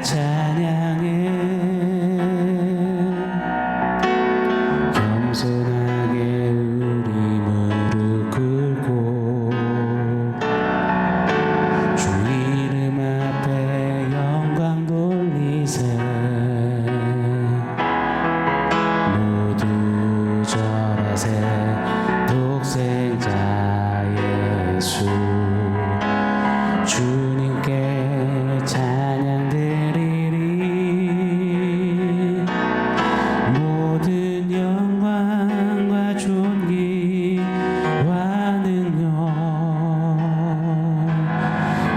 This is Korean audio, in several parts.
찬양해 겸손하게 우리 무릎 꿇고 주 이름 앞에 영광 돌리세 모두 절하세 독생자 예수 주님께 찬양 드리리 모든 영광과 존귀와 능력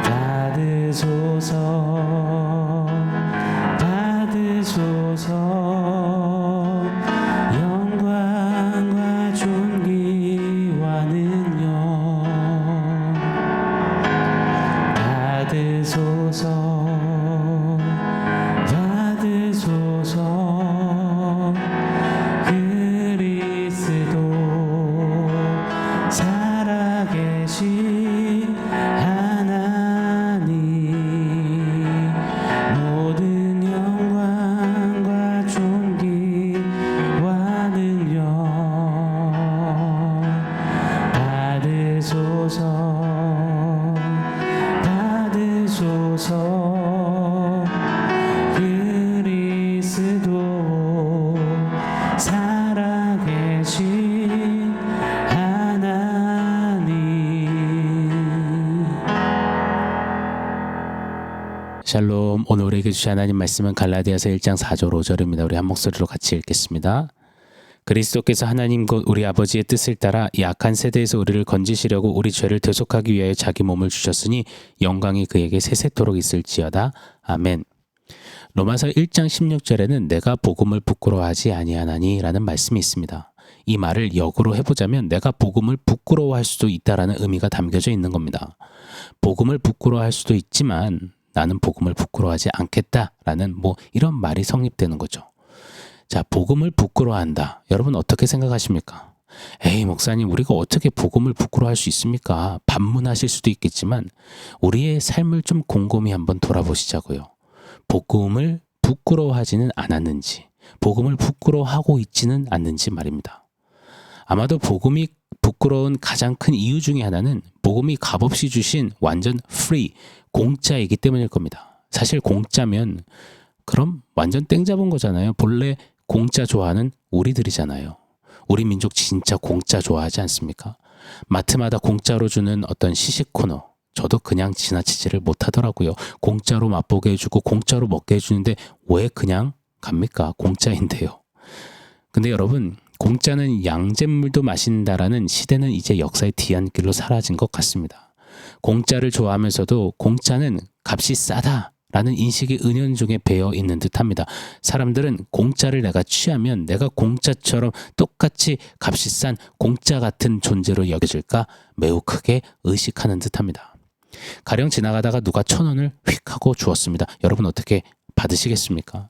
받으소서 받으소서 영광과 존귀와 능력 받으소서 받으소서 그리스도 살아계신 하나님 모든 영광과 존귀와 능력 받으소서 받으소서 그리스도 살아계신 하나님. 샬롬. 오늘 우리에게 주신 하나님 말씀은 갈라디아서 1장 4절 5절입니다. 우리 한 목소리로 같이 읽겠습니다. 그리스도께서 하나님 곧 우리 아버지의 뜻을 따라 이 악한 세대에서 우리를 건지시려고 우리 죄를 대속하기 위하여 자기 몸을 주셨으니 영광이 그에게 세세토록 있을지어다. 아멘. 로마서 1장 16절에는 내가 복음을 부끄러워하지 아니하나니 라는 말씀이 있습니다. 이 말을 역으로 해보자면 내가 복음을 부끄러워할 수도 있다라는 의미가 담겨져 있는 겁니다. 복음을 부끄러워할 수도 있지만 나는 복음을 부끄러워하지 않겠다라는 이런 말이 성립되는 거죠. 자, 복음을 부끄러워한다. 여러분 어떻게 생각하십니까? 에이 목사님 우리가 어떻게 복음을 부끄러워할 수 있습니까? 반문하실 수도 있겠지만 우리의 삶을 좀 곰곰이 한번 돌아보시자고요. 복음을 부끄러워하지는 않았는지 복음을 부끄러워하고 있지는 않는지 말입니다. 아마도 복음이 부끄러운 가장 큰 이유 중에 하나는 복음이 값없이 주신 완전 프리, 공짜이기 때문일 겁니다. 사실 공짜면 그럼 완전 땡 잡은 거잖아요. 본래 공짜 좋아하는 우리들이잖아요. 우리 민족 진짜 공짜 좋아하지 않습니까? 마트마다 공짜로 주는 어떤 시식 코너 저도 그냥 지나치지를 못하더라고요. 공짜로 맛보게 해주고 공짜로 먹게 해주는데 왜 그냥 갑니까? 공짜인데요. 근데 여러분 공짜는 양잿물도 마신다라는 시대는 이제 역사의 뒤안길로 사라진 것 같습니다. 공짜를 좋아하면서도 공짜는 값이 싸다 라는 인식이 은연중에 배어 있는 듯합니다. 사람들은 공짜를 내가 취하면 내가 공짜처럼 똑같이 값이 싼 공짜 같은 존재로 여겨질까 매우 크게 의식하는 듯합니다. 가령 지나가다가 누가 1,000원을 휙 하고 주었습니다. 여러분 어떻게 받으시겠습니까?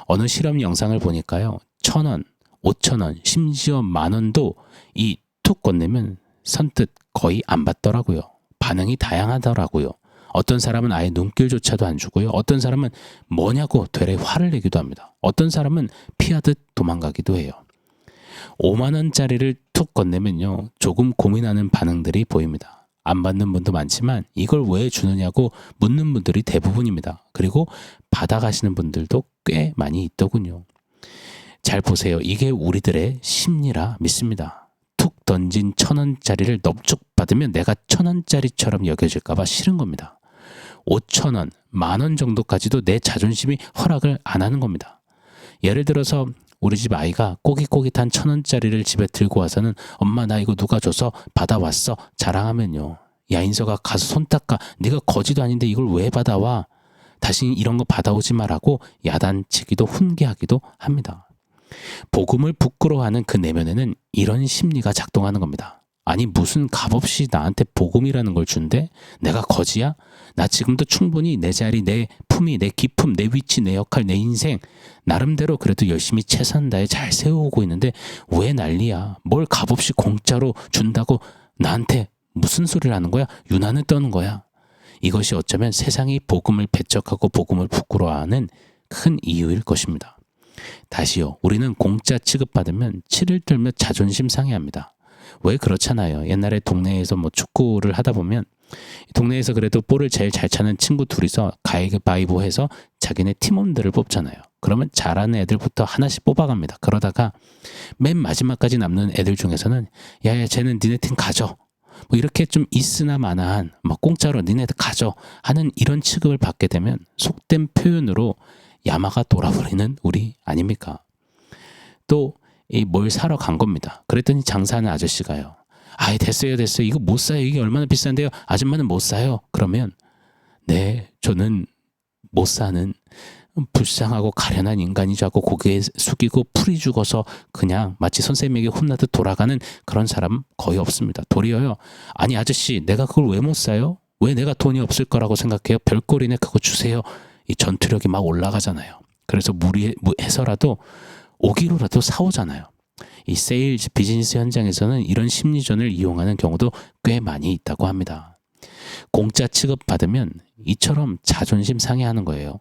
어느 실험 영상을 보니까요. 1,000원, 5,000원, 심지어 10,000원도 이 툭 건네면 선뜻 거의 안 받더라고요. 반응이 다양하더라고요. 어떤 사람은 아예 눈길조차도 안 주고요. 어떤 사람은 뭐냐고 되레 화를 내기도 합니다. 어떤 사람은 피하듯 도망가기도 해요. 5만 원짜리를 툭 건네면요. 조금 고민하는 반응들이 보입니다. 안 받는 분도 많지만 이걸 왜 주느냐고 묻는 분들이 대부분입니다. 그리고 받아가시는 분들도 꽤 많이 있더군요. 잘 보세요. 이게 우리들의 심리라 믿습니다. 툭 던진 1,000원짜리를 넙죽 받으면 내가 1,000원짜리처럼 여겨질까봐 싫은 겁니다. 5,000원, 10,000원 정도까지도 내 자존심이 허락을 안 하는 겁니다. 예를 들어서 우리 집 아이가 꼬깃꼬깃한 1,000원짜리를 집에 들고 와서는 엄마 나 이거 누가 줘서 받아왔어 자랑하면요. 야 인서가 가서 손 닦아. 네가 거지도 아닌데 이걸 왜 받아와. 다시 이런 거 받아오지 말라고 야단치기도 훈계하기도 합니다. 복음을 부끄러워하는 그 내면에는 이런 심리가 작동하는 겁니다. 아니 무슨 값없이 나한테 복음이라는 걸 준대? 내가 거지야? 나 지금도 충분히 내 자리, 내 품위, 내 기품, 내 위치, 내 역할, 내 인생 나름대로 그래도 열심히 최선 다해 잘 세워오고 있는데 왜 난리야? 뭘 값없이 공짜로 준다고 나한테 무슨 소리를 하는 거야? 유난을 떠는 거야. 이것이 어쩌면 세상이 복음을 배척하고 복음을 부끄러워하는 큰 이유일 것입니다. 다시요, 우리는 공짜 취급받으면 치를 들며 자존심 상해합니다. 왜 그렇잖아요. 옛날에 동네에서 축구를 하다 보면 동네에서 그래도 볼을 제일 잘 차는 친구 둘이서 가위바위보 해서 자기네 팀원들을 뽑잖아요. 그러면 잘하는 애들부터 하나씩 뽑아갑니다. 그러다가 맨 마지막까지 남는 애들 중에서는 야야 쟤는 니네 팀 가져. 이렇게 좀 있으나 마나한 공짜로 니네들 가져 하는 이런 취급을 받게 되면 속된 표현으로 야마가 돌아버리는 우리 아닙니까? 또 뭘 사러 간 겁니다. 그랬더니 장사하는 아저씨가요. 아이 됐어요 이거 못 사요. 이게 얼마나 비싼데요. 아줌마는 못 사요. 그러면 네 저는 못 사는 불쌍하고 가련한 인간이죠 하고 고개 숙이고 풀이 죽어서 그냥 마치 선생님에게 혼나듯 돌아가는 그런 사람 거의 없습니다. 도리어요. 아니 아저씨 내가 그걸 왜 못 사요? 왜 내가 돈이 없을 거라고 생각해요? 별꼴이네 그거 주세요. 이 전투력이 막 올라가잖아요. 그래서 무리해서라도 오기로라도 사오잖아요. 이 세일즈 비즈니스 현장에서는 이런 심리전을 이용하는 경우도 꽤 많이 있다고 합니다. 공짜 취급받으면 이처럼 자존심 상해하는 거예요.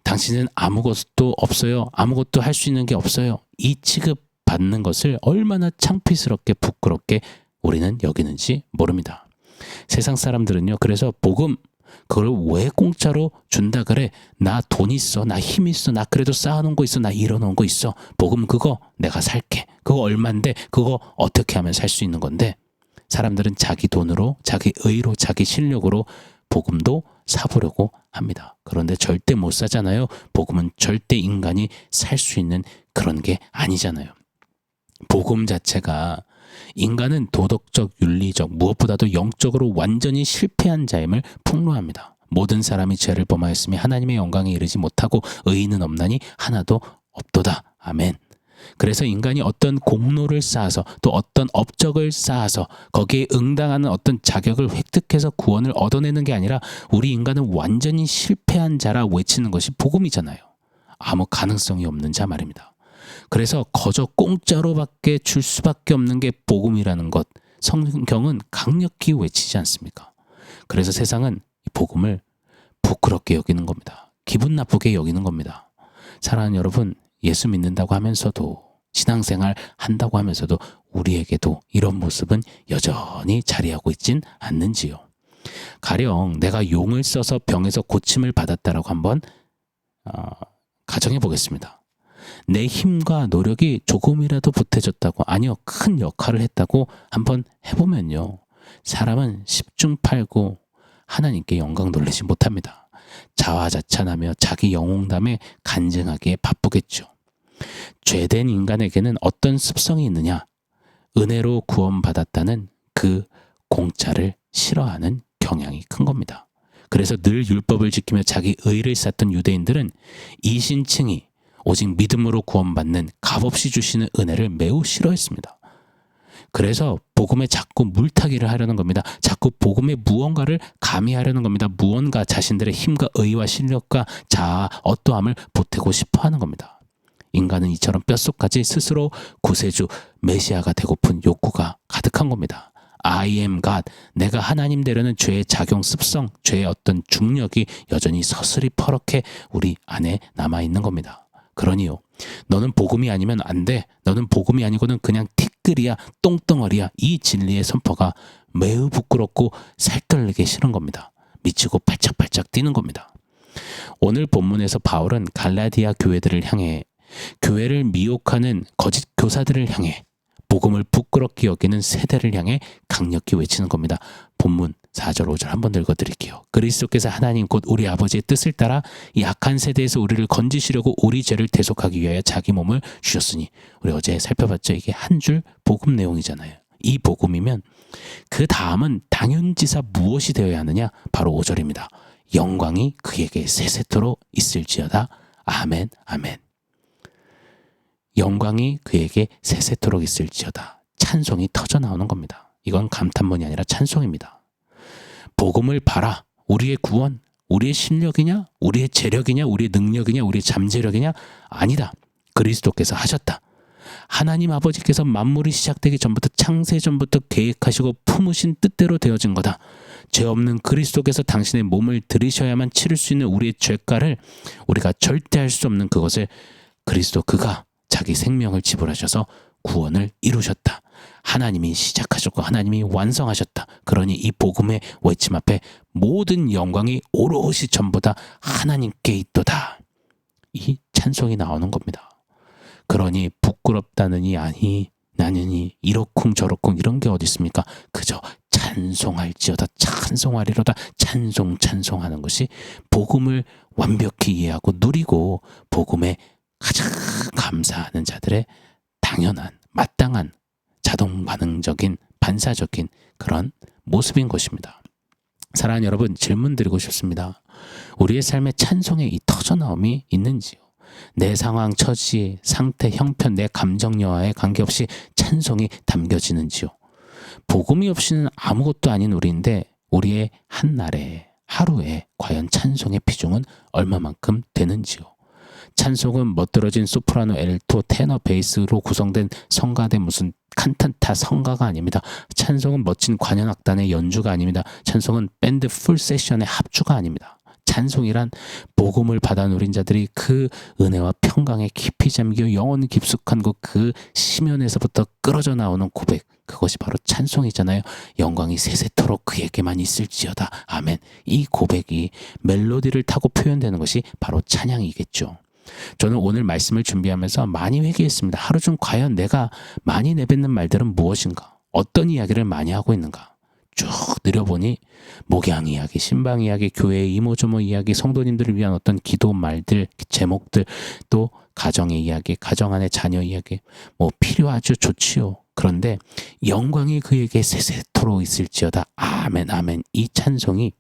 당신은 아무것도 없어요. 아무것도 할 수 있는 게 없어요. 이 취급받는 것을 얼마나 창피스럽게 부끄럽게 우리는 여기는지 모릅니다. 세상 사람들은요. 그래서 복음 그걸 왜 공짜로 준다 그래? 나 돈 있어. 나 힘 있어. 나 그래도 쌓아놓은 거 있어. 나 잃어놓은 거 있어. 복음 그거 내가 살게. 그거 얼만데 그거 어떻게 하면 살 수 있는 건데 사람들은 자기 돈으로 자기 의로 자기 실력으로 복음도 사보려고 합니다. 그런데 절대 못 사잖아요. 복음은 절대 인간이 살 수 있는 그런 게 아니잖아요. 복음 자체가 인간은 도덕적, 윤리적, 무엇보다도 영적으로 완전히 실패한 자임을 폭로합니다. 모든 사람이 죄를 범하였으며 하나님의 영광에 이르지 못하고 의인은 없나니 하나도 없도다. 아멘. 그래서 인간이 어떤 공로를 쌓아서 또 어떤 업적을 쌓아서 거기에 응당하는 어떤 자격을 획득해서 구원을 얻어내는 게 아니라 우리 인간은 완전히 실패한 자라 외치는 것이 복음이잖아요. 아무 가능성이 없는 자 말입니다. 그래서 거저 공짜로밖에 줄 수밖에 없는 게 복음이라는 것 성경은 강력히 외치지 않습니까? 그래서 세상은 복음을 부끄럽게 여기는 겁니다. 기분 나쁘게 여기는 겁니다. 사랑하는 여러분, 예수 믿는다고 하면서도 신앙생활 한다고 하면서도 우리에게도 이런 모습은 여전히 자리하고 있진 않는지요. 가령 내가 용을 써서 병에서 고침을 받았다라고 한번 가정해 보겠습니다. 내 힘과 노력이 조금이라도 보태졌다고 아니요 큰 역할을 했다고 한번 해보면요. 사람은 십중팔구 하나님께 영광 돌리지 못합니다. 자화자찬하며 자기 영웅담에 간증하기에 바쁘겠죠. 죄된 인간에게는 어떤 습성이 있느냐? 은혜로 구원받았다는 그 공짜를 싫어하는 경향이 큰 겁니다. 그래서 늘 율법을 지키며 자기 의를 쌓던 유대인들은 이신칭이 오직 믿음으로 구원받는 값없이 주시는 은혜를 매우 싫어했습니다. 그래서 복음에 자꾸 물타기를 하려는 겁니다. 자꾸 복음에 무언가를 가미하려는 겁니다. 무언가 자신들의 힘과 의와 실력과 자아, 어떠함을 보태고 싶어 하는 겁니다. 인간은 이처럼 뼛속까지 스스로 구세주, 메시아가 되고픈 욕구가 가득한 겁니다. I am God, 내가 하나님 되려는 죄의 작용 습성, 죄의 어떤 중력이 여전히 서슬이 퍼렇게 우리 안에 남아있는 겁니다. 그러니요. 너는 복음이 아니면 안 돼. 너는 복음이 아니고는 그냥 티끌이야, 똥덩어리야. 이 진리의 선포가 매우 부끄럽고 살떨리게 싫은 겁니다. 미치고 팔짝팔짝 뛰는 겁니다. 오늘 본문에서 바울은 갈라디아 교회들을 향해 교회를 미혹하는 거짓 교사들을 향해 복음을 부끄럽게 여기는 세대를 향해 강력히 외치는 겁니다. 본문 4절 5절 한번 읽어드릴게요. 그리스도께서 하나님 곧 우리 아버지의 뜻을 따라 이 악한 세대에서 우리를 건지시려고 우리 죄를 대속하기 위하여 자기 몸을 주셨으니 우리 어제 살펴봤죠. 이게 한 줄 복음 내용이잖아요. 이 복음이면 그 다음은 당연지사 무엇이 되어야 하느냐? 바로 5절입니다. 영광이 그에게 세세토록 있을지어다. 아멘 아멘. 영광이 그에게 세세토록 있을지어다. 찬송이 터져나오는 겁니다. 이건 감탄문이 아니라 찬송입니다. 복음을 봐라. 우리의 구원, 우리의 실력이냐? 우리의 재력이냐? 우리의 능력이냐? 우리의 잠재력이냐? 아니다. 그리스도께서 하셨다. 하나님 아버지께서 만물이 시작되기 전부터 창세 전부터 계획하시고 품으신 뜻대로 되어진 거다. 죄 없는 그리스도께서 당신의 몸을 들이셔야만 치를 수 있는 우리의 죄가를 우리가 절대 할 수 없는 그것을 그리스도 그가 자기 생명을 지불하셔서 구원을 이루셨다. 하나님이 시작하셨고 하나님이 완성하셨다. 그러니 이 복음의 외침 앞에 모든 영광이 오롯이 전부 다 하나님께 있도다. 이 찬송이 나오는 겁니다. 그러니 부끄럽다느니 아니 나느니 이러쿵 저러쿵 이런 게 어디 있습니까? 그저 찬송할지어다 찬송하리로다 찬송하는 것이 복음을 완벽히 이해하고 누리고 복음에 가장 감사하는 자들의 당연한 마땅한 자동 반응적인 반사적인 그런 모습인 것입니다. 사랑하는 여러분, 질문 드리고 싶습니다. 우리의 삶에 찬송의 이 터져나옴이 있는지요? 내 상황, 처지, 상태, 형편, 내 감정 여하에 관계없이 찬송이 담겨지는지요? 복음이 없이는 아무것도 아닌 우리인데 우리의 한날에 하루에 과연 찬송의 비중은 얼마만큼 되는지요? 찬송은 멋들어진 소프라노, 엘토, 테너, 베이스로 구성된 성가대 무슨 칸탄타 성가가 아닙니다. 찬송은 멋진 관현악단의 연주가 아닙니다. 찬송은 밴드 풀 세션의 합주가 아닙니다. 찬송이란 복음을 받아 누린 자들이 그 은혜와 평강에 깊이 잠겨 영혼 깊숙한 그 심연에서부터 끌어져 나오는 고백, 그것이 바로 찬송이잖아요. 영광이 세세토록 그에게만 있을지어다. 아멘. 이 고백이 멜로디를 타고 표현되는 것이 바로 찬양이겠죠. 저는 오늘 말씀을 준비하면서 많이 회개했습니다. 하루 중 과연 내가 많이 내뱉는 말들은 무엇인가? 어떤 이야기를 많이 하고 있는가? 쭉 늘려보니 목양 이야기, 신방 이야기, 교회의 이모저모 이야기, 성도님들을 위한 어떤 기도 말들, 제목들, 또 가정의 이야기, 가정 안의 자녀 이야기, 뭐 필요하죠, 좋지요. 그런데 영광이 그에게 세세토록 있을지어다. 아멘, 아멘. 이 찬송이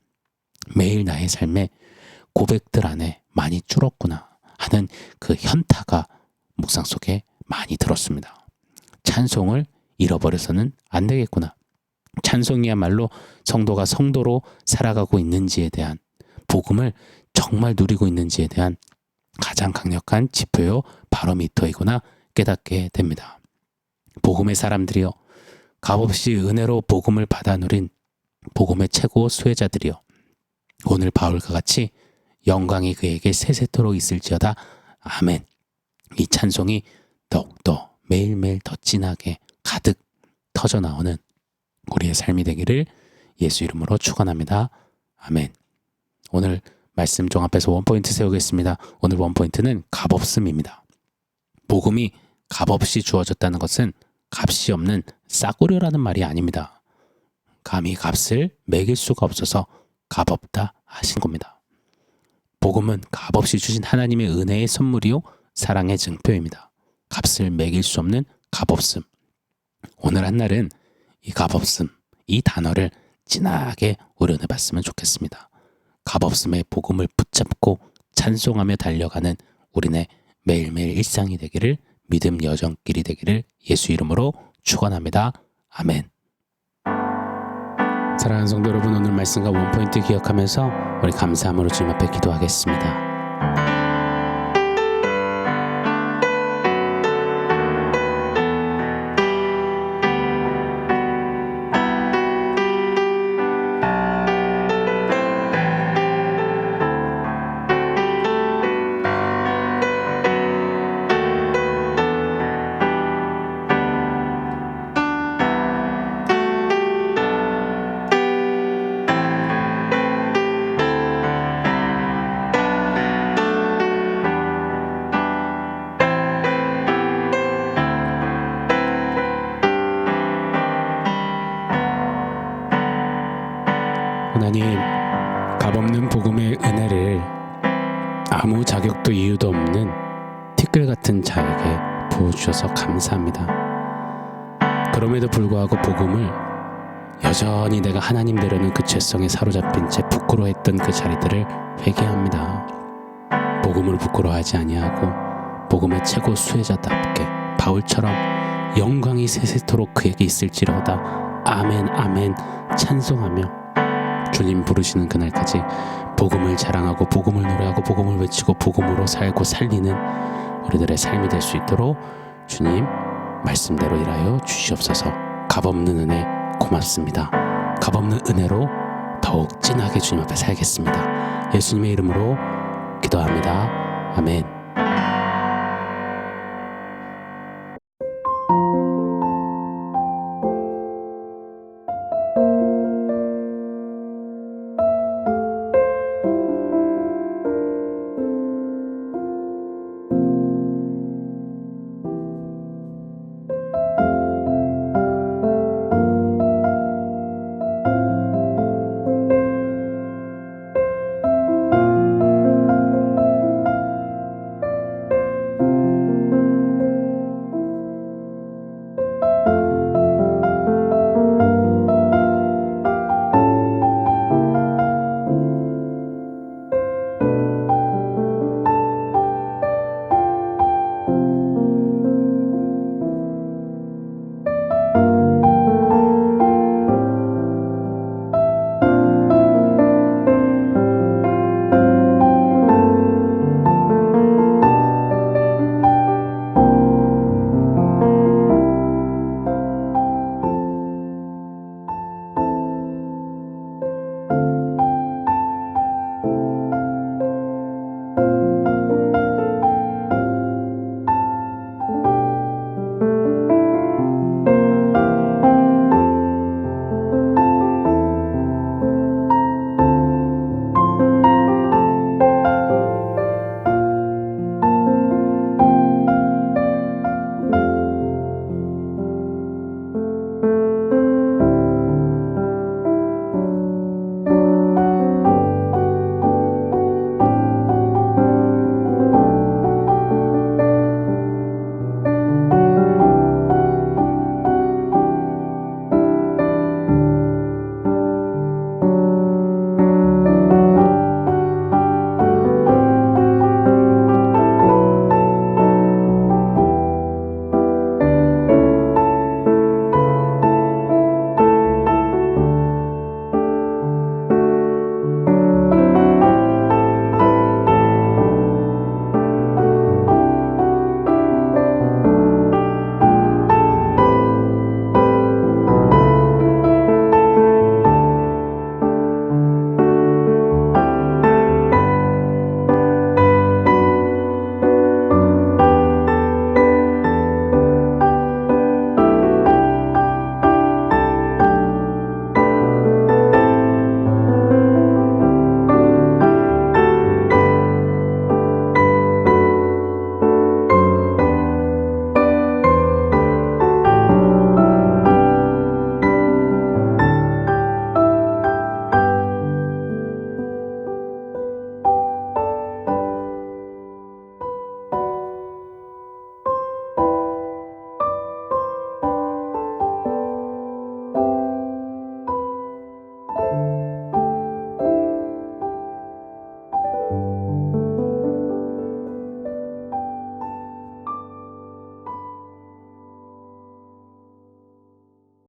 매일 나의 삶의 고백들 안에 많이 줄었구나 하는 그 현타가 묵상 속에 많이 들었습니다. 찬송을 잃어버려서는 안 되겠구나. 찬송이야말로 성도가 성도로 살아가고 있는지에 대한, 복음을 정말 누리고 있는지에 대한 가장 강력한 지표요 바로미터이구나 깨닫게 됩니다. 복음의 사람들이여, 값없이 은혜로 복음을 받아 누린 복음의 최고 수혜자들이여, 오늘 바울과 같이 영광이 그에게 세세토록 있을지어다. 아멘. 이 찬송이 더욱더 매일매일 더 진하게 가득 터져나오는 우리의 삶이 되기를 예수 이름으로 축원합니다. 아멘. 오늘 말씀 종합해서 원포인트 세우겠습니다. 오늘 원포인트는 값없음입니다. 복음이 값없이 주어졌다는 것은 값이 없는 싸구려라는 말이 아닙니다. 감히 값을 매길 수가 없어서 값없다 하신 겁니다. 복음은 값없이 주신 하나님의 은혜의 선물이요 사랑의 증표입니다. 값을 매길 수 없는 값없음. 오늘 한날은 이 값없음, 이 단어를 진하게 우려내봤으면 좋겠습니다. 값없음의 복음을 붙잡고 찬송하며 달려가는 우리네 매일매일 일상이 되기를, 믿음 여정길이 되기를 예수 이름으로 축원합니다. 아멘. 사랑하는 성도 여러분, 오늘 말씀과 원포인트 기억하면서 우리 감사함으로 주님 앞에 기도하겠습니다. 하나님, 값없는 복음의 은혜를 아무 자격도 이유도 없는 티끌 같은 자에게 부어주셔서 감사합니다. 그럼에도 불구하고 복음을 여전히 내가 하나님 되려는 그 죄성에 사로잡힌 채 부끄러워했던 그 자리들을 회개합니다. 복음을 부끄러워하지 아니하고 복음의 최고 수혜자답게 바울처럼 영광이 세세토록 그에게 있을지로다. 아멘 아멘 찬송하며 주님 부르시는 그날까지 복음을 자랑하고 복음을 노래하고 복음을 외치고 복음으로 살고 살리는 우리들의 삶이 될 수 있도록 주님 말씀대로 일하여 주시옵소서. 값없는 은혜 고맙습니다. 값없는 은혜로 더욱 진하게 주님 앞에 살겠습니다. 예수님의 이름으로 기도합니다. 아멘.